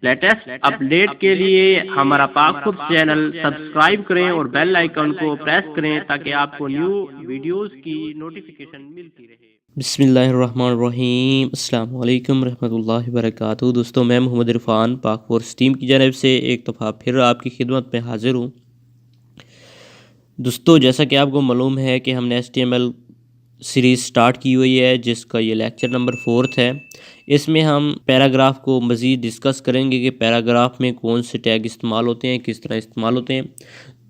Latest update के लिए हमारा पाकपुर चैनल सब्सक्राइब करें और बेल आइकन को प्रेस करें ताकि आपको न्यू वीडियोस की नोटिफिकेशन मिलती रहे। बिस्मिल्लाहिर्रहमानिर्रहीम, अस्सलाम वालेकुम रहमतुल्लाहि वबरकातुहू। दोस्तों, मैं मोहम्मद इरफान पाकफोर्स टीम की जानब से एक दफ़ा फिर आपकी खिदमत में हाज़िर हूँ। दोस्तों, जैसा कि आपको मालूम है कि हमने HTML सीरीज़ स्टार्ट की हुई है, जिसका ये लेक्चर नंबर 4 है। इसमें हम पैराग्राफ को मज़ीद डिस्कस करेंगे कि पैराग्राफ में कौन से टैग इस्तेमाल होते हैं, किस तरह इस्तेमाल होते हैं।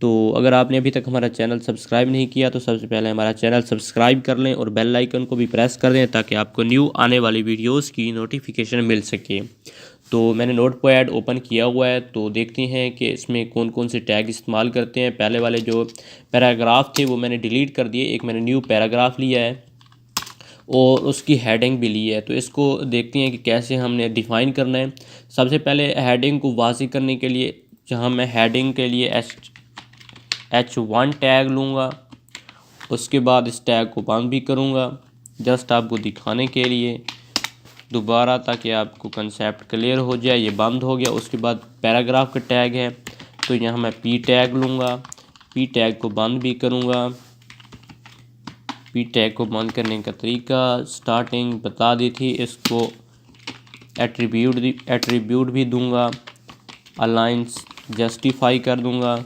तो अगर आपने अभी तक हमारा चैनल सब्सक्राइब नहीं किया तो सबसे पहले हमारा चैनल सब्सक्राइब कर लें और बेल आइकन को भी प्रेस कर दें ताकि आपको न्यू आने वाली वीडियोस की नोटिफिकेशन मिल सके। तो मैंने नोटपैड ओपन किया हुआ है, तो देखते हैं कि इसमें कौन कौन से टैग इस्तेमाल करते हैं। पहले वाले जो पैराग्राफ थे वो मैंने डिलीट कर दिए, एक मैंने न्यू पैराग्राफ लिया है और उसकी हेडिंग भी ली है। तो इसको देखते हैं कि कैसे हमने डिफ़ाइन करना है। सबसे पहले हेडिंग को वाज़ेह करने के लिए जहाँ मैं हेडिंग के लिए H1 टैग लूँगा, उसके बाद इस टैग को बंद भी करूँगा जस्ट आपको दिखाने के लिए दोबारा, ताकि आपको कंसेप्ट क्लियर हो जाए। ये बंद हो गया। उसके बाद पैराग्राफ का टैग है, तो यहाँ मैं P टैग लूँगा, P टैग को बंद भी करूँगा। P टैग को बंद करने का तरीका स्टार्टिंग बता दी थी। इसको एट्रीब्यूट भी दूँगा, अलाइंस जस्टिफाई कर दूँगा।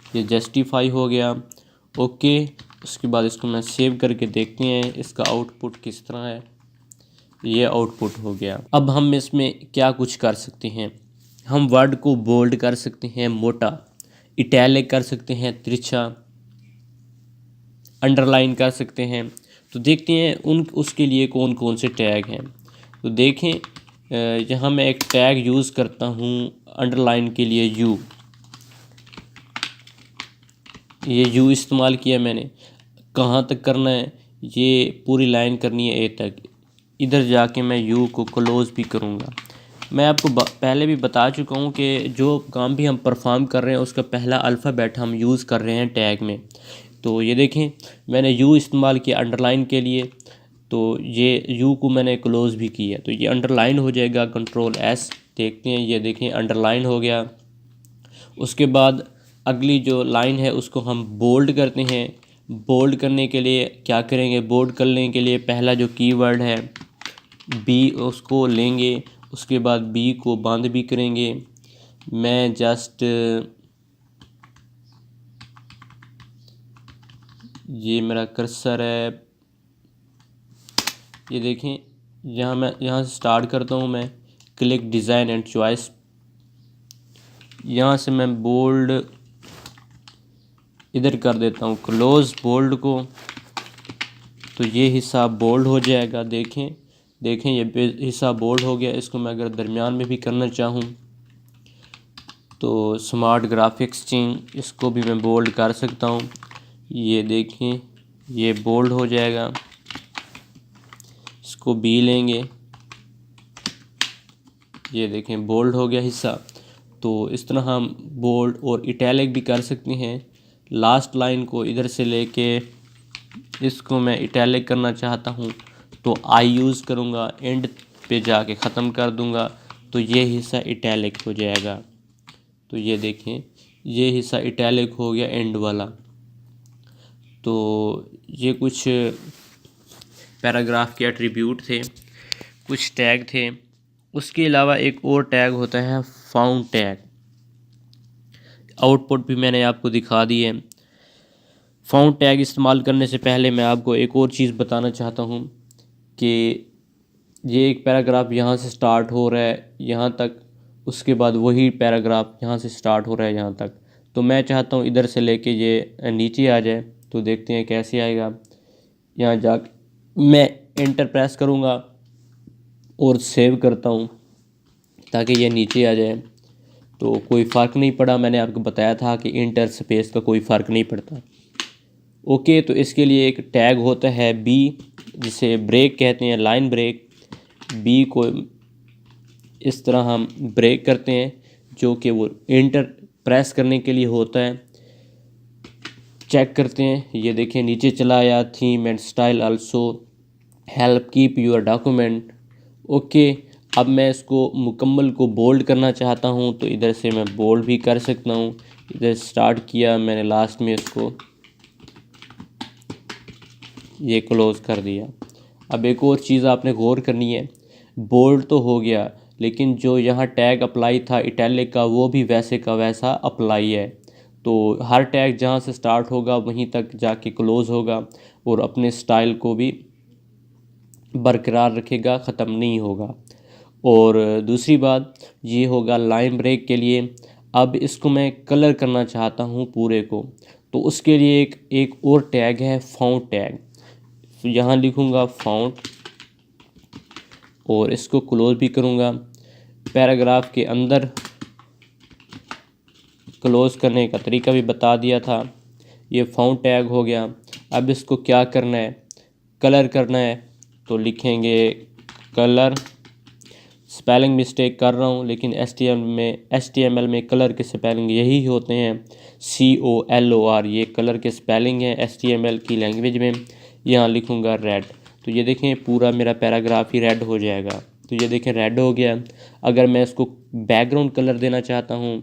ये जस्टिफाई हो गया, ओके। उसके बाद इसको मैं सेव करके देखते हैं इसका आउटपुट किस तरह है। ये आउटपुट हो गया। अब हम इसमें क्या कुछ कर सकते हैं। हम वर्ड को बोल्ड कर सकते हैं, मोटा, इटैलिक कर सकते हैं, तिरछा, अंडरलाइन कर सकते हैं। तो देखते हैं उसके लिए कौन कौन से टैग हैं। तो देखें, यहाँ मैं एक टैग यूज़ करता हूँ अंडरलाइन के लिए, यू। ये यू इस्तेमाल किया मैंने। कहाँ तक करना है, ये पूरी लाइन करनी है ए तक। इधर जाके मैं यू को क्लोज़ भी करूँगा। मैं आपको पहले भी बता चुका हूँ कि जो काम भी हम परफॉर्म कर रहे हैं उसका पहला अल्फ़ाबेट हम यूज़ कर रहे हैं टैग में। तो ये देखें, मैंने यू इस्तेमाल किया अंडरलाइन के लिए, तो ये यू को मैंने क्लोज़ भी किया, तो ये अंडरलाइन हो जाएगा। कंट्रोल S, देखते हैं, ये देखें अंडरलाइन हो गया। उसके बाद अगली जो लाइन है उसको हम बोल्ड करते हैं। बोल्ड करने के लिए क्या करेंगे, बोल्ड करने के लिए पहला जो कीवर्ड है बी, उसको लेंगे। उसके बाद बी को बंद भी करेंगे। मैं जस्ट ये मेरा कर्सर है, ये देखें, यहाँ से स्टार्ट करता हूँ मैं। क्लिक डिज़ाइन एंड चॉइस, यहाँ से मैं बोल्ड इधर कर देता हूँ, क्लोज बोल्ड को। तो ये हिस्सा बोल्ड हो जाएगा। देखें ये हिस्सा बोल्ड हो गया। इसको मैं अगर दरमियान में भी करना चाहूँ तो स्मार्ट ग्राफिक्स चेंज, इसको भी मैं बोल्ड कर सकता हूँ। ये देखें, ये बोल्ड हो जाएगा। इसको बी लेंगे, ये देखें बोल्ड हो गया हिस्सा। तो इस तरह हम बोल्ड और इटैलिक भी कर सकते हैं। लास्ट लाइन को इधर से लेके इसको मैं इटैलिक करना चाहता हूँ तो आई यूज़ करूँगा, एंड पे जाके ख़त्म कर दूँगा, तो ये हिस्सा इटैलिक हो जाएगा। तो ये देखें, ये हिस्सा इटैलिक हो गया एंड वाला। तो ये कुछ पैराग्राफ के एट्रीब्यूट थे, कुछ टैग थे। उसके अलावा एक और टैग होता है फाउंड टैग। आउटपुट भी मैंने आपको दिखा दी है। फाउंड टैग इस्तेमाल करने से पहले मैं आपको एक और चीज़ बताना चाहता हूँ कि ये एक पैराग्राफ यहाँ से स्टार्ट हो रहा है यहाँ तक, उसके बाद वही पैराग्राफ यहाँ से स्टार्ट हो रहा है यहाँ तक। तो मैं चाहता हूँ इधर से लेके ये नीचे आ जाए। तो देखते हैं कैसे आएगा। यहाँ जा मैं एंटर प्रेस करूँगा और सेव करता हूँ ताकि ये नीचे आ जाए। तो कोई फ़र्क नहीं पड़ा, मैंने आपको बताया था कि इंटर स्पेस का कोई फ़र्क नहीं पड़ता। ओके, तो इसके लिए एक टैग होता है बी, जिसे ब्रेक कहते हैं, लाइन ब्रेक। बी को इस तरह हम ब्रेक करते हैं, जो कि वो इंटर प्रेस करने के लिए होता है। चेक करते हैं, ये देखें नीचे चला आया। Theme and style also help keep your document. Okay, अब मैं इसको मुकम्मल को बोल्ड करना चाहता हूँ तो इधर से मैं बोल्ड भी कर सकता हूँ। इधर स्टार्ट किया मैंने, लास्ट में इसको ये क्लोज़ कर दिया। अब एक और चीज़ आपने गौर करनी है, बोल्ड तो हो गया लेकिन जो यहाँ टैग अप्लाई था इटैलिक का वो भी वैसे का वैसा अप्लाई है। तो हर टैग जहाँ से स्टार्ट होगा वहीं तक जाके क्लोज़ होगा और अपने स्टाइल को भी बरकरार रखेगा, ख़त्म नहीं होगा। और दूसरी बात ये होगा लाइन ब्रेक के लिए। अब इसको मैं कलर करना चाहता हूँ पूरे को, तो उसके लिए एक और टैग है फ़ॉन्ट टैग। तो यहाँ लिखूँगा फ़ॉन्ट और इसको क्लोज़ भी करूँगा। पैराग्राफ के अंदर क्लोज़ करने का तरीका भी बता दिया था। ये फ़ॉन्ट टैग हो गया। अब इसको क्या करना है, कलर करना है। तो लिखेंगे कलर, स्पेलिंग मिस्टेक कर रहा हूँ लेकिन HTML में कलर के स्पेलिंग यही होते हैं, COLOR, ये कलर के स्पेलिंग हैं HTML की लैंग्वेज में। यहाँ लिखूँगा रेड। तो ये देखें पूरा मेरा पैराग्राफ ही रेड हो जाएगा। तो ये देखें रेड हो गया। अगर मैं इसको बैकग्राउंड कलर देना चाहता हूँ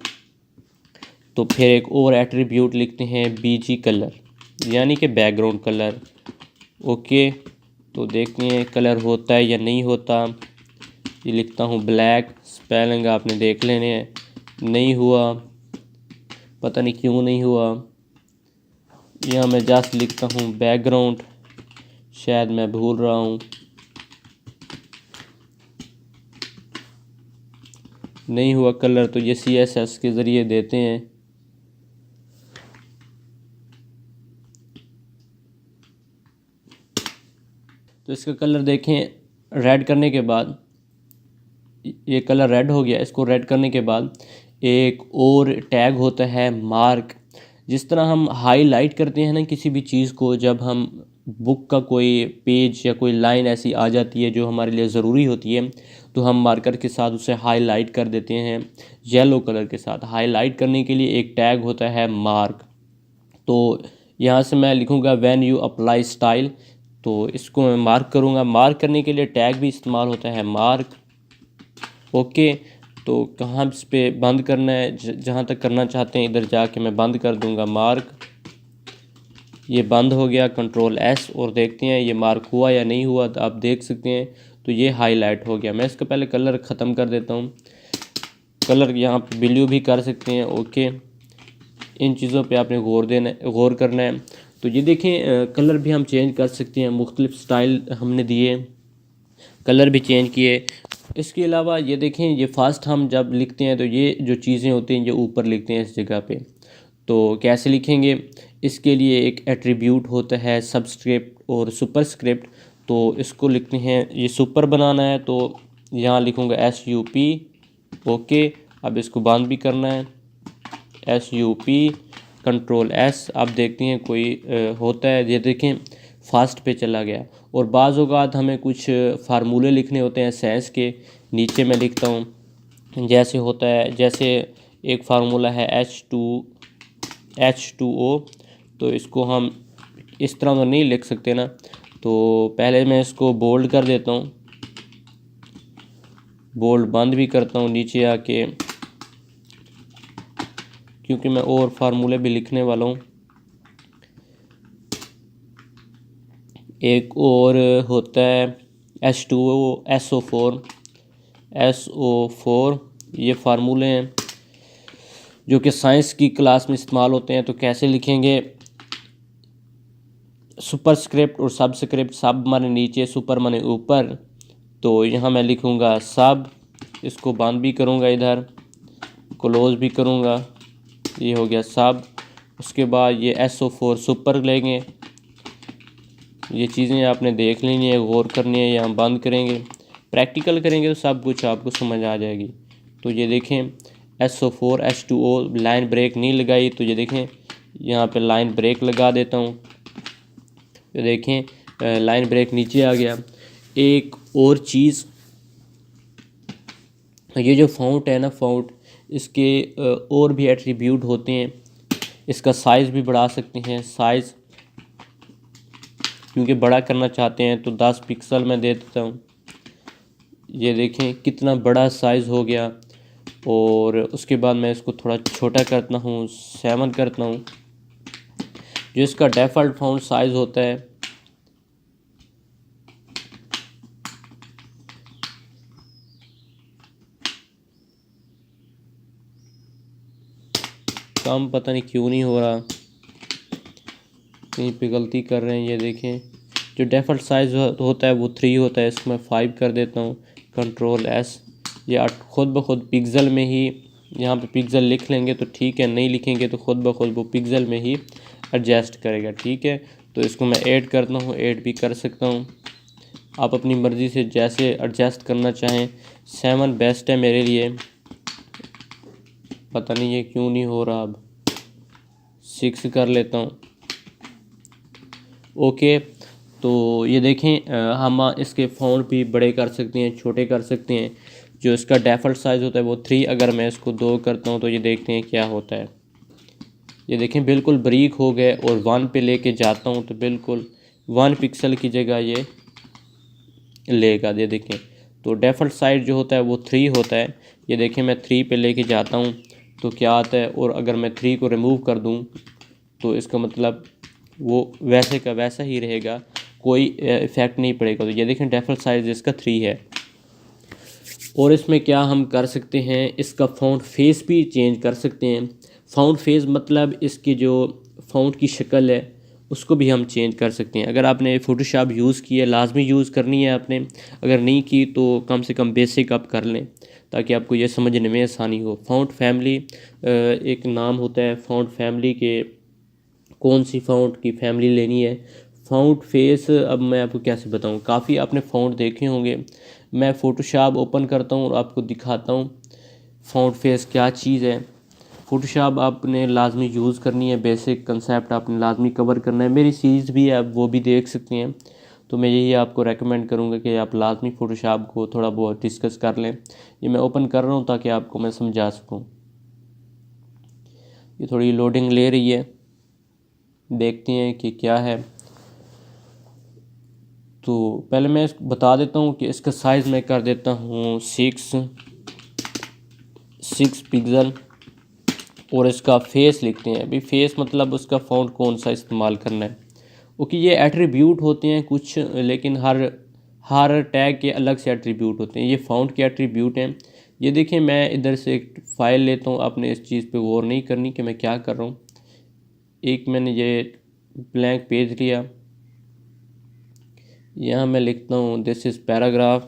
तो फिर एक और एट्रीब्यूट लिखते हैं BG कलर, यानी कि बैकग्राउंड कलर। ओके, तो देखते हैं कलर होता है या नहीं होता। ये लिखता हूँ ब्लैक, स्पेलिंग आपने देख लेने हैं, नहीं हुआ, पता नहीं क्यों नहीं हुआ। यहाँ मैं जस्ट लिखता हूँ बैकग्राउंड, शायद मैं भूल रहा हूँ, नहीं हुआ कलर। तो ये CSS के ज़रिए देते हैं। तो इसका कलर देखें, रेड करने के बाद ये कलर रेड हो गया। इसको रेड करने के बाद एक और टैग होता है मार्क। जिस तरह हम हाईलाइट करते हैं ना किसी भी चीज़ को, जब हम बुक का कोई पेज या कोई लाइन ऐसी आ जाती है जो हमारे लिए ज़रूरी होती है तो हम मार्कर के साथ उसे हाईलाइट कर देते हैं येलो कलर के साथ। हाईलाइट करने के लिए एक टैग होता है मार्क। तो यहाँ से मैं लिखूँगा व्हेन यू अप्लाई स्टाइल, तो इसको मैं मार्क करूँगा। मार्क करने के लिए टैग भी इस्तेमाल होता है मार्क। ओके, तो कहाँ इस पे बंद करना है, जहाँ तक करना चाहते हैं इधर जाके मैं बंद कर दूँगा मार्क। ये बंद हो गया, Ctrl+S, और देखते हैं ये मार्क हुआ या नहीं हुआ। तो आप देख सकते हैं तो ये हाईलाइट हो गया। मैं इसका पहले कलर ख़त्म कर देता हूँ। कलर यहाँ पे ब्लू भी कर सकते हैं। ओके, इन चीज़ों पे आपने गौर करना है। तो ये देखें कलर भी हम चेंज कर सकते हैं, मुख्तलिफ स्टाइल हमने दिए, कलर भी चेंज किए। इसके अलावा ये देखें, ये फास्ट हम जब लिखते हैं तो ये जो चीज़ें होती हैं ये ऊपर लिखते हैं इस जगह पे। तो कैसे लिखेंगे, इसके लिए एक एट्रीब्यूट होता है सबस्क्रिप्ट और सुपरस्क्रिप्ट। तो इसको लिखते हैं, ये सुपर बनाना है तो यहाँ लिखूँगा SUP। ओके, अब इसको बंद भी करना है SUP, Ctrl+S। अब देखते हैं कोई होता है, ये देखें फास्ट पे चला गया। और बाज़ औक़ात हमें कुछ फार्मूले लिखने होते हैं साइंस के, नीचे मैं लिखता हूँ। जैसे होता है, जैसे एक फार्मूला है H2O, तो इसको हम इस तरह तो नहीं लिख सकते ना, तो पहले मैं इसको बोल्ड कर देता हूँ, बोल्ड बंद भी करता हूँ नीचे आके, क्योंकि मैं और फार्मूले भी लिखने वाला हूँ। एक और होता है H2O, SO4, ये फार्मूले हैं जो कि साइंस की क्लास में इस्तेमाल होते हैं। तो कैसे लिखेंगे, सुपरस्क्रिप्ट और सबस्क्रिप्ट, सब माने नीचे, सुपर माने ऊपर। तो यहाँ मैं लिखूँगा सब, इसको बंद भी करूँगा, इधर क्लोज भी करूँगा, ये हो गया सब। उसके बाद ये SO4 सुपर लेंगे। ये चीज़ें आपने देख लेनी है, गौर करनी है। यहाँ बंद करेंगे, प्रैक्टिकल करेंगे तो सब कुछ आपको समझ आ जाएगी। तो ये देखें SO4 H2O, लाइन ब्रेक नहीं लगाई, तो ये देखें यहाँ पे लाइन ब्रेक लगा देता हूँ। तो देखें लाइन ब्रेक नीचे आ गया। एक और चीज़, ये जो फ़ॉन्ट है ना, फ़ॉन्ट, इसके और भी एट्रीब्यूट होते हैं। इसका साइज़ भी बढ़ा सकते हैं, साइज़ क्योंकि बड़ा करना चाहते हैं तो 10 पिक्सल मैं दे देता हूँ। ये देखें कितना बड़ा साइज़ हो गया। और उसके बाद मैं इसको थोड़ा छोटा करता हूँ, 7 करता हूँ, जो इसका डिफ़ॉल्ट फ़ॉन्ट साइज़ होता है। काम पता नहीं क्यों नहीं हो रहा, कहीं पे गलती कर रहे हैं। ये देखें जो डिफ़ॉल्ट साइज़ होता है वो 3 होता है, इसको मैं 5 कर देता हूँ, कंट्रोल S। ये खुद ब खुद पिक्सल में ही, यहाँ पे पिक्सल लिख लेंगे तो ठीक है, नहीं लिखेंगे तो खुद ब खुद वो पिक्सल में ही एडजस्ट करेगा, ठीक है। तो इसको मैं ऐड करता हूँ, ऐड भी कर सकता हूँ, आप अपनी मर्ज़ी से जैसे एडजस्ट करना चाहें। 7 बेस्ट है मेरे लिए, पता नहीं ये क्यों नहीं हो रहा। अब 6 कर लेता हूँ, ओके। तो ये देखें हम इसके फ़ॉन्ट भी बड़े कर सकते हैं, छोटे कर सकते हैं। जो इसका डिफ़ॉल्ट साइज़ होता है वो 3, अगर मैं इसको 2 करता हूँ तो ये देखते हैं क्या होता है। ये देखें बिल्कुल बारीक हो गए, और 1 पे लेके जाता हूँ तो बिल्कुल 1 पिक्सल की जगह ये लेगा। ये देखें तो डिफ़ॉल्ट साइज़ जो होता है वो 3 होता है। ये देखें मैं 3 पे लेके जाता हूँ तो क्या आता है, और अगर मैं 3 को रिमूव कर दूँ तो इसका मतलब वो वैसे का वैसा ही रहेगा, कोई इफ़ेक्ट नहीं पड़ेगा। तो ये देखें डिफ़ॉल्ट साइज़ इसका 3 है। और इसमें क्या हम कर सकते हैं, इसका फ़ॉन्ट फेस भी चेंज कर सकते हैं। फ़ॉन्ट फेस मतलब इसकी जो फ़ॉन्ट की शक्ल है उसको भी हम चेंज कर सकते हैं। अगर आपने फ़ोटोशॉप यूज़ की है, लाजमी यूज़ करनी है आपने, अगर नहीं की तो कम से कम बेसिक आप कर लें ताकि आपको ये समझने में आसानी हो। फ़ॉन्ट फैमिली एक नाम होता है, फ़ॉन्ट फैमिली के कौन सी फ़ॉन्ट की फैमिली लेनी है। फ़ॉन्ट फेस अब मैं आपको कैसे बताऊं, काफ़ी आपने फ़ॉन्ट देखे होंगे। मैं फ़ोटोशॉप ओपन करता हूं और आपको दिखाता हूं फ़ॉन्ट फेस क्या चीज़ है। फ़ोटोशॉप आपने लाजमी यूज़ करनी है, बेसिक कंसेप्ट आपने लाजमी कवर करना है। मेरी सीरीज़ भी है, आप वो भी देख सकते हैं। तो मैं यही आपको रेकमेंड करूँगा कि आप लाजमी फ़ोटोशॉप को थोड़ा बहुत डिस्कस कर लें। ये मैं ओपन कर रहा हूँ ताकि आपको मैं समझा सकूँ। ये थोड़ी लोडिंग ले रही है, देखते हैं कि क्या है। तो पहले मैं बता देता हूँ कि इसका साइज़ मैं कर देता हूँ 6 पिक्सल, और इसका फेस लिखते हैं। अभी फेस मतलब उसका फ़ॉन्ट कौन सा इस्तेमाल करना है। ओके, ये एट्रीब्यूट होते हैं कुछ, लेकिन हर टैग के अलग से एट्रीब्यूट होते हैं। ये फ़ॉन्ट के एट्रीब्यूट हैं। ये देखें मैं इधर से एक फ़ाइल लेता हूँ, आपने इस चीज़ पे गौर नहीं करनी कि मैं क्या कर रहा हूँ। एक मैंने ये ब्लैंक पेज लिया, यहाँ मैं लिखता हूँ this is paragraph,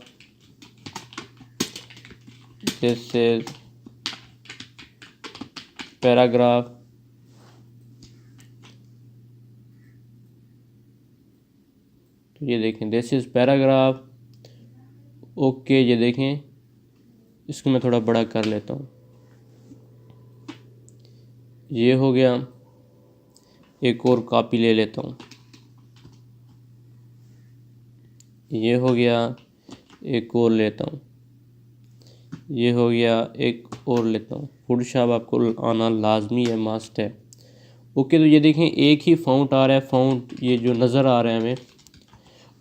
this is paragraph. तो ये देखें दिस इज़ पैराग्राफ, ओके। ये देखें इसको मैं थोड़ा बड़ा कर लेता हूँ, ये हो गया। एक और कॉपी ले लेता हूँ, ये हो गया। एक और लेता हूँ, ये हो गया। एक और लेता हूँ। फ़ोटोशॉप आपको आना लाजमी है, मस्ट है, ओके। तो ये देखें एक ही फ़ॉन्ट आ रहा है, फ़ॉन्ट ये जो नज़र आ रहा है हमें,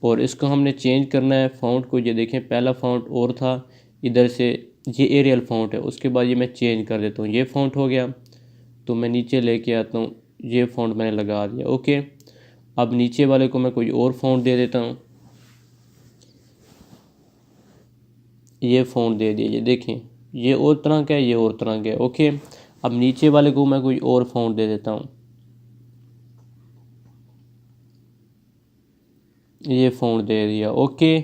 और इसको हमने चेंज करना है फ़ॉन्ट को। ये देखें पहला फ़ॉन्ट और था, इधर से ये एरियल फ़ॉन्ट है, उसके बाद ये मैं चेंज कर देता हूँ, ये फ़ॉन्ट हो गया। तो मैं नीचे लेके आता हूँ, ये फ़ॉन्ट मैंने लगा दिया, ओके। अब नीचे वाले को मैं कोई और फ़ॉन्ट दे देता हूँ, ये फ़ॉन्ट दे दिया। ये देखें ये और तरह का है, ये और तरह का है, ओके। अब नीचे वाले को मैं कोई और फ़ॉन्ट दे देता हूँ, ये फ़ॉन्ट दे दिया, ओके।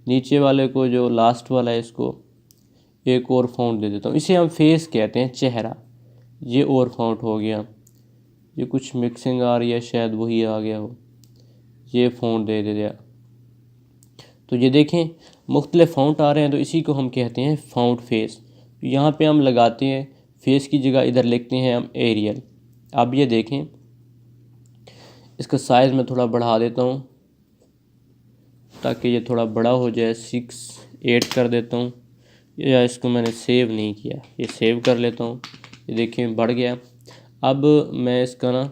नीचे वाले को जो लास्ट वाला है इसको एक और फ़ॉन्ट दे देता हूँ, इसे हम फेस कहते हैं, चेहरा। ये और फ़ॉन्ट हो गया, ये कुछ मिक्सिंग आ रही है, शायद वही आ गया हो, ये फ़ॉन्ट दे दिया। तो ये देखें मुख्तलिफ फ़ॉन्ट आ रहे हैं, तो इसी को हम कहते हैं फ़ॉन्ट फेस। यहाँ पे हम लगाते हैं फेस की जगह इधर लिखते हैं हम एरियल। अब ये देखें इसका साइज़ मैं थोड़ा बढ़ा देता हूँ ताकि ये थोड़ा बड़ा हो जाए, 6 8 कर देता हूँ। या इसको मैंने सेव नहीं किया, ये सेव कर लेता हूँ। ये देखिए बढ़ गया। अब मैं इसका ना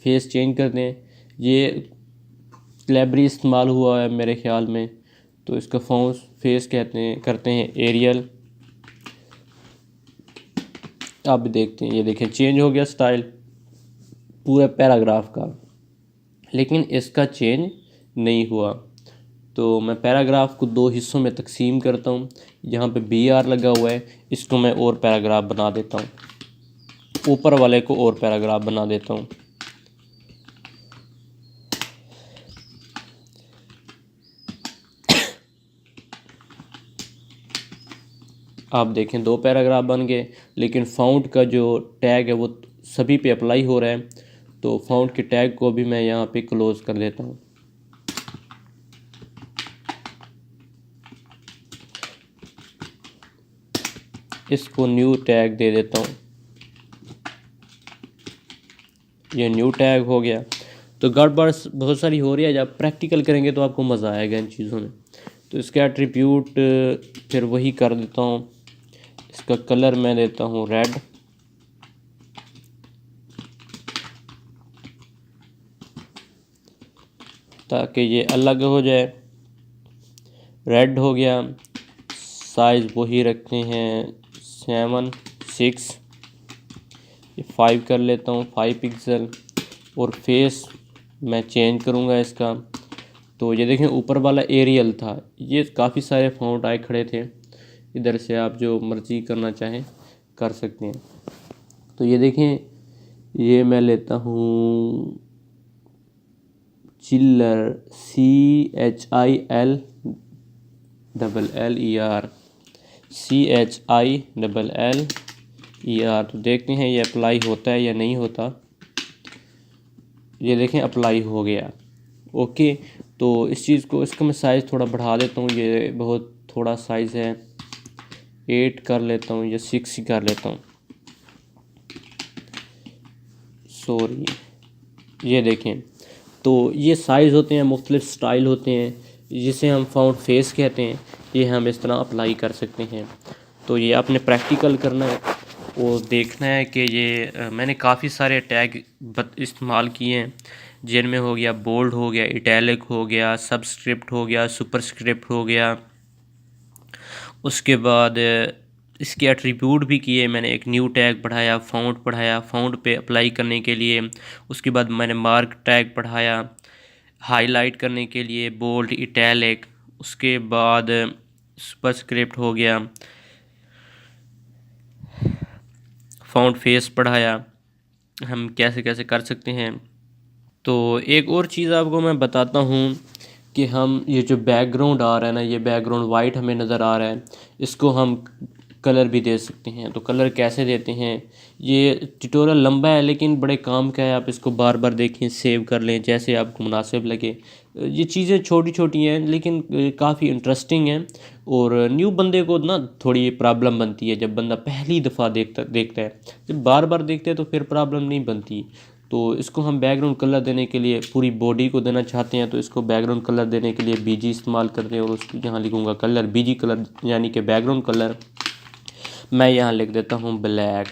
फेस चेंज कर दें, ये क्लेबरी इस्तेमाल हुआ है मेरे ख़्याल में, तो इसका फ़ॉन्ट फेस करते हैं एरियल। आप देखते हैं, ये देखें चेंज हो गया स्टाइल पूरे पैराग्राफ का, लेकिन इसका चेंज नहीं हुआ। तो मैं पैराग्राफ को दो हिस्सों में तकसीम करता हूँ। यहाँ पे BR लगा हुआ है, इसको मैं और पैराग्राफ बना देता हूँ, ऊपर वाले को और पैराग्राफ बना देता हूँ। आप देखें 2 पैराग्राफ बन गए, लेकिन फ़ॉन्ट का जो टैग है वो सभी पे अप्लाई हो रहा है। तो फ़ॉन्ट के टैग को भी मैं यहाँ पे क्लोज़ कर देता हूँ। इसको न्यू टैग दे देता हूँ, ये न्यू टैग हो गया। तो गड़बड़ बहुत सारी हो रही है, जब प्रैक्टिकल करेंगे तो आपको मज़ा आएगा इन चीज़ों में। तो इसके एट्रीब्यूट फिर वही कर देता हूँ। इसका कलर मैं देता हूँ रेड, ताकि ये अलग हो जाए। रेड हो गया। साइज़ वही रखते हैं 7, 6, ये 5 कर लेता हूँ, 5 पिक्सल। और फेस मैं चेंज करूँगा इसका। तो ये देखें ऊपर वाला एरियल था, ये काफ़ी सारे फ़ॉन्ट आए खड़े थे। इधर से आप जो मर्ज़ी करना चाहें कर सकते हैं। तो ये देखें, ये मैं लेता हूँ चिल्लर, CHILLLER, CHILLER। तो देखते हैं ये अप्लाई होता है या नहीं होता। ये देखें अप्लाई हो गया। ओके, तो इस चीज़ को, इसका मैं साइज़ थोड़ा बढ़ा देता हूँ, ये बहुत थोड़ा साइज़ है, 8 कर लेता हूँ या 6 ही कर लेता हूँ, सॉरी। ये देखें, तो ये साइज़ होते हैं, मुख्तलिफ स्टाइल होते हैं, जिसे हम फ़ॉन्ट फेस कहते हैं। ये हम इस तरह अप्लाई कर सकते हैं। तो ये आपने प्रैक्टिकल करना है और देखना है कि ये मैंने काफ़ी सारे टैग इस्तेमाल किए हैं, जिनमें हो गया बोल्ड, हो गया इटैलिक, हो गया सबस्क्रिप्ट, हो गया सुपरस्क्रिप्ट, हो गया। उसके बाद इसके एट्रीब्यूट भी किए मैंने, एक न्यू टैग पढ़ाया, फ़ॉन्ट पढ़ाया फ़ॉन्ट पे अप्लाई करने के लिए। उसके बाद मैंने मार्क टैग पढ़ाया हाईलाइट करने के लिए, बोल्ड, इटैलिक। उसके बाद सुपरस्क्रिप्ट हो गया, फ़ॉन्ट फेस पढ़ाया, हम कैसे कैसे कर सकते हैं। तो एक और चीज़ आपको मैं बताता हूँ कि हम ये जो बैकग्राउंड आ रहा है ना, ये बैकग्राउंड वाइट हमें नज़र आ रहा है, इसको हम कलर भी दे सकते हैं। तो कलर कैसे देते हैं, ये ट्यूटोरियल लंबा है लेकिन बड़े काम का है। आप इसको बार बार देखें, सेव कर लें जैसे आपको मुनासिब लगे। ये चीज़ें छोटी छोटी हैं लेकिन काफ़ी इंटरेस्टिंग हैं। और न्यू बंदे को ना थोड़ी प्रॉब्लम बनती है जब बंदा पहली दफ़ा देखता है। जब बार बार देखते हैं तो फिर प्रॉब्लम नहीं बनती। तो इसको हम बैकग्राउंड कलर देने के लिए पूरी बॉडी को देना चाहते हैं, तो इसको बैकग्राउंड कलर देने के लिए BG इस्तेमाल करते हैं। और उसको यहाँ लिखूँगा कलर, BG कलर यानी कि बैकग्राउंड कलर। मैं यहाँ लिख देता हूँ ब्लैक।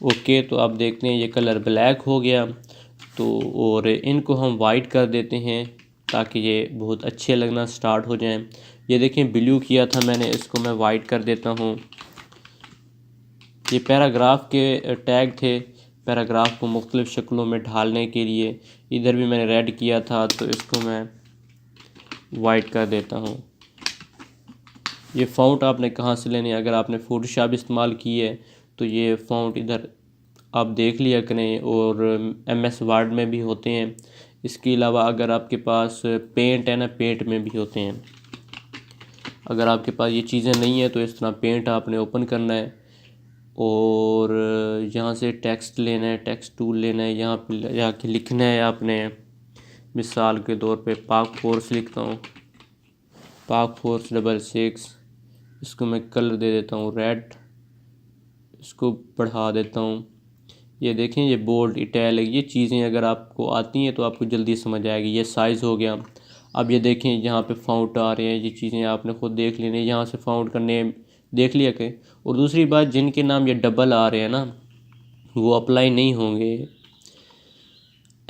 ओके, तो आप देखते हैं ये कलर ब्लैक हो गया। तो और इनको हम वाइट कर देते हैं ताकि ये बहुत अच्छे लगना स्टार्ट हो जाएं। ये देखें ब्लू किया था मैंने, इसको मैं वाइट कर देता हूँ। ये पैराग्राफ के टैग थे, पैराग्राफ को मुख्तलिफ़ शक्लों में ढालने के लिए। इधर भी मैंने रेड किया था तो इसको मैं वाइट कर देता हूँ। ये फ़ॉन्ट आपने कहाँ से लेने, अगर आपने फ़ोटोशॉप इस्तेमाल की है तो ये फ़ॉन्ट इधर आप देख लिया करें, और MS वर्ड में भी होते हैं। इसके अलावा अगर आपके पास पेंट है ना, पेंट में भी होते हैं। अगर आपके पास ये चीज़ें नहीं है तो इस तरह पेंट आपने ओपन करना है और यहाँ से टेक्स्ट लेना है, टेक्स्ट टूल लेना है, यहाँ पे जाके लिखना है आपने। मिसाल के तौर पे पाक फोर्स लिखता हूँ, पाक फोर्स 66। इसको मैं कलर दे देता हूँ रेड, इसको बढ़ा देता हूँ। ये देखें, ये बोल्ड, इटैलिक, ये चीज़ें अगर आपको आती हैं तो आपको जल्दी समझ आएगी। ये साइज़ हो गया। अब ये देखें यहाँ पे फ़ॉन्ट आ रहे हैं, ये चीज़ें आपने ख़ुद देख लेनी, यहाँ से फ़ॉन्ट का नेम देख लिया करें। और दूसरी बात, जिनके नाम ये डबल आ रहे हैं ना, वो अप्लाई नहीं होंगे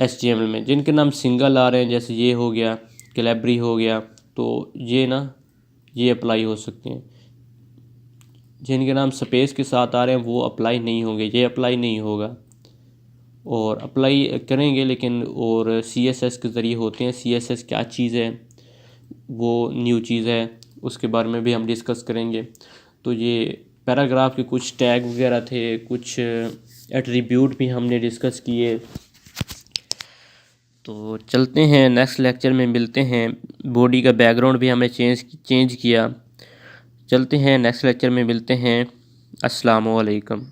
HTML में। जिनके नाम सिंगल आ रहे हैं, जैसे ये हो गया, कैलेबरी हो गया, तो ये अप्लाई हो सकते हैं। जिनके नाम स्पेस के साथ आ रहे हैं वो अप्लाई नहीं होंगे, ये अप्लाई नहीं होगा, और अप्लाई करेंगे लेकिन और CSS के ज़रिए होते हैं। CSS क्या चीज़ है, वो न्यू चीज़ है, उसके बारे में भी हम डिस्कस करेंगे। तो ये पैराग्राफ के कुछ टैग वगैरह थे, कुछ एट्रीब्यूट भी हमने डिस्कस किए। तो चलते हैं, नेक्स्ट लेक्चर में मिलते हैं। बॉडी का बैकग्राउंड भी हमने चेंज किया। चलते हैं, नेक्स्ट लेक्चर में मिलते हैं। अस्सलाम वालेकुम।